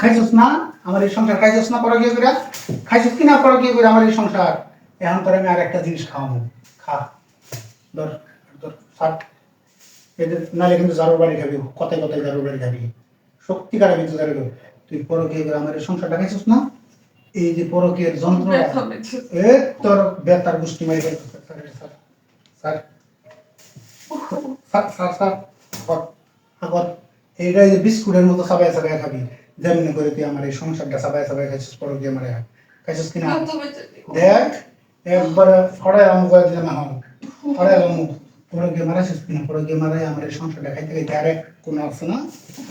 খাইছস না আমার এই সংসার, খাইছস না পরকীয়া করে, খাইছস কি না পরকীয়া করে আমার এই সংসার। এখন তোর আমি আর একটা জিনিস খাওয়াবো, খা, ধর ধর সাত, এদের নালে কিন্তু জারুর বাড়ি খাবি, কথায় কথায় জারুর বাড়ি খাবি, সত্যিকারে কিন্তু জারুর। তুই পরকীয়া করে আমার এই সংসারটা খাইছস না, এই যে পরকীয়ার যন্ত্রণা, এ তোর বেতার গোষ্ঠী মারি ফেলছিস। Sir sir sir sir sir কর, কর। এইটা এই যে বিস্কুটের মতো সাবাই সাবাই খাবি, যেমনি করে তুই আমার এই সংসারটা সাবাই সাবাই খাইছিস, পরকীয়া মারে খাইছিস কিনা দেখ, একবারে ফড়াই আম করে দিলাম। এখন ফড়াই আম পরকীয়া মারাছিস কিনা, পরকীয়া মারাই আমার এই সংসারটা খাইতে খাইতে আরেক কোনো আছে না।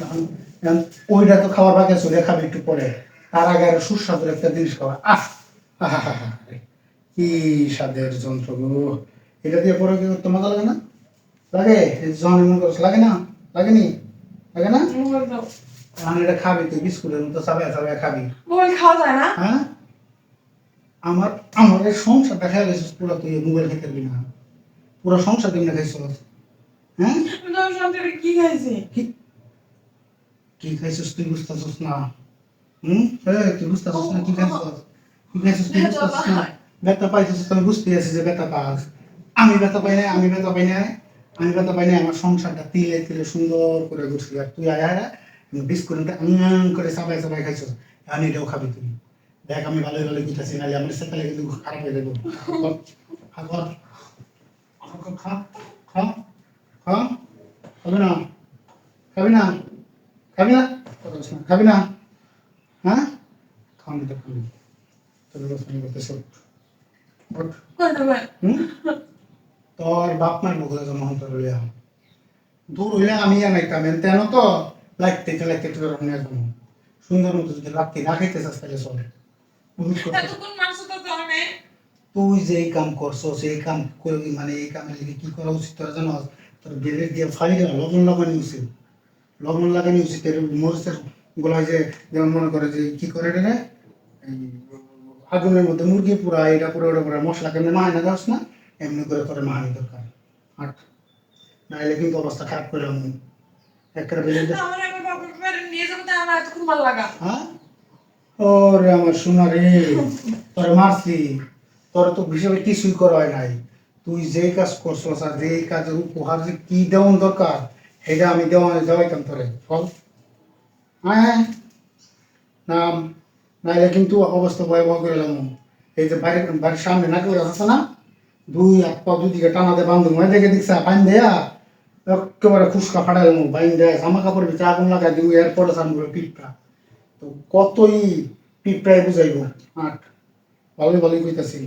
এখন এখন ওইটা তো খাওয়ার আগে চলে খাবি একটু পরে, তার আগে আর সুস্বাদু একটা জিনিস খাওয়া। আহা হা হা, কি স্বাদের যন্ত্র গো। এটা দিয়ে পরকীয়া করতে মজা লাগে না? লাগে, জন এমন করছ, লাগে না? লাগেনি? লাগে না? এখন এটা খাবি তুই বিস্কুটের মতো চাবাই চাবাই খাবি। মোবাইল খাওয়া যায় না? হ্যাঁ, আমার আমার এই সংসার দেখা গেছিস পুরো, তুই মোবাইল খেতে পারবি না, পুরো সংসার কেমনে খাইছিস? হ্যাঁ, আমি তো সন্ধ্যারে কি খাইছি? কি কি খাইছিস তুই বুঝতেছিস না? তুই বুঝতেছিস না কি খাইছিস? কি খাইছিস তুই বুঝতেছিস না? ব্যথা পাইছিস তুমি বুঝতে আছিস যে ব্যথা পাস। আমি ব্যথা পাই না, আমি ব্যথা পাই না, আমি ব্যথা পাই না। আমার সংসারটা তিলে তিলে সুন্দর করে ঘুরছি, আর তুই আয় আয় বিস্কুটটা করে চাবাই চাবাই খাইছিস। আমি এটাও খাবি তুই, দেখ আমি ভালোই ভালোই বুঝতেছি, নাহলে আমার সেকালে কিন্তু খারাপ হয়ে যাবো। খা খা খা খা খা, খাবি না? খাবি না? খাবি না? খাবি না? হ্যাঁ, খাওয়ানি তো খাবি, তোর ব্যবস্থা আমি করতেছি। ওঠ। কই দেবে? তোর বাপ মার মুখে জন্ম হতে হইলে দূর হইলে আমি আনাইতাম, তেন তো লাগতে লাগতে তোর নিয়ে যাবো। সুন্দর মতো যদি লাগতে না খাইতে চাস তাহলে চলে। এতক্ষণ মাংস তো দেওয়া নেই। তুই যে এই কাম করছো সেই কাম করে, মানে এই কামের লিগে কি করা উচিত তোর জানো? তোর বেড়ে দিয়ে ফালি দেওয়া, লবণ লাগানি উচিত, লবণ লাগানি উচিত। এর মরিচের গোলায় যে যেমন মনে করে যে কি করে রে, এই আগুনের মধ্যে মুরগি পুরা এটা পুরো ওটা পুরা মশলা কেমনি মাহানা যাস না, এমনি করে তোর মাহানি দরকার। আর নাইলে কিন্তু অবস্থা খারাপ করে আমি একটা বেড়ে দে। আমার একবার বাপের বাড়ি নিয়ে যাবো, তাই আমার এতক্ষণ ভালো লাগা। হ্যাঁ, ওরে আমার সোনা রে, তোরে মারছি, তোর তো হিসেবে কিছুই করা হয় নাই। তুই যেই কাজ করছস আর যেই কাজের উপহার যে কি দেওয়ান দরকার সেটা আমি দেওয়াইতাম তোরে। বল হ্যাঁ, নাম, নাইলে কিন্তু অবস্থা ভয়াবহ করে এলাম। এই যে বাড়ির সামনে নাকি ওরা আছে না, দুই হাত পা দুদিকে টানাতে বান্ধব হয়ে দেখে দেখছা পাইন দেয়া একেবারে খুশকা ফাটাইলাম, বাইন দেয় জামা কাপড় ভিতরে আগুন লাগাই দিব, এরপরে সামনে পিঠটা তো কতই পিঁপড়ায় বুঝাইব। আট, ভালোই ভালোই কইতাছি,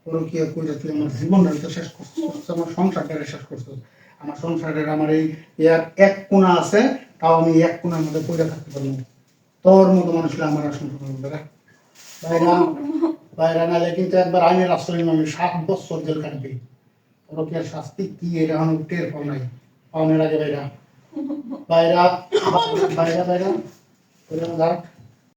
ওর কি কইরা তুই আমার জীবনটা তো শেষ করছিস, আমার সংসারটা শেষ করছিস। আমার সংসারের আমার এই এক কোণা আছে, তাও আমি এক কোণার মধ্যে কইরা থাকতে পারবো। তোর মতো মানুষ আমার আর সংসার করবে না। বাইরা বাইরা নালে কিন্তু একবার আইনের আশ্রয় নিলাম, আমি 7 বছর জেল কাটবি। তোর কি আর শাস্তি কি এটা এখন টের পাও নাই, পাওনের আগে বাইরা বাইরা বাইরা বাইরা বাইরা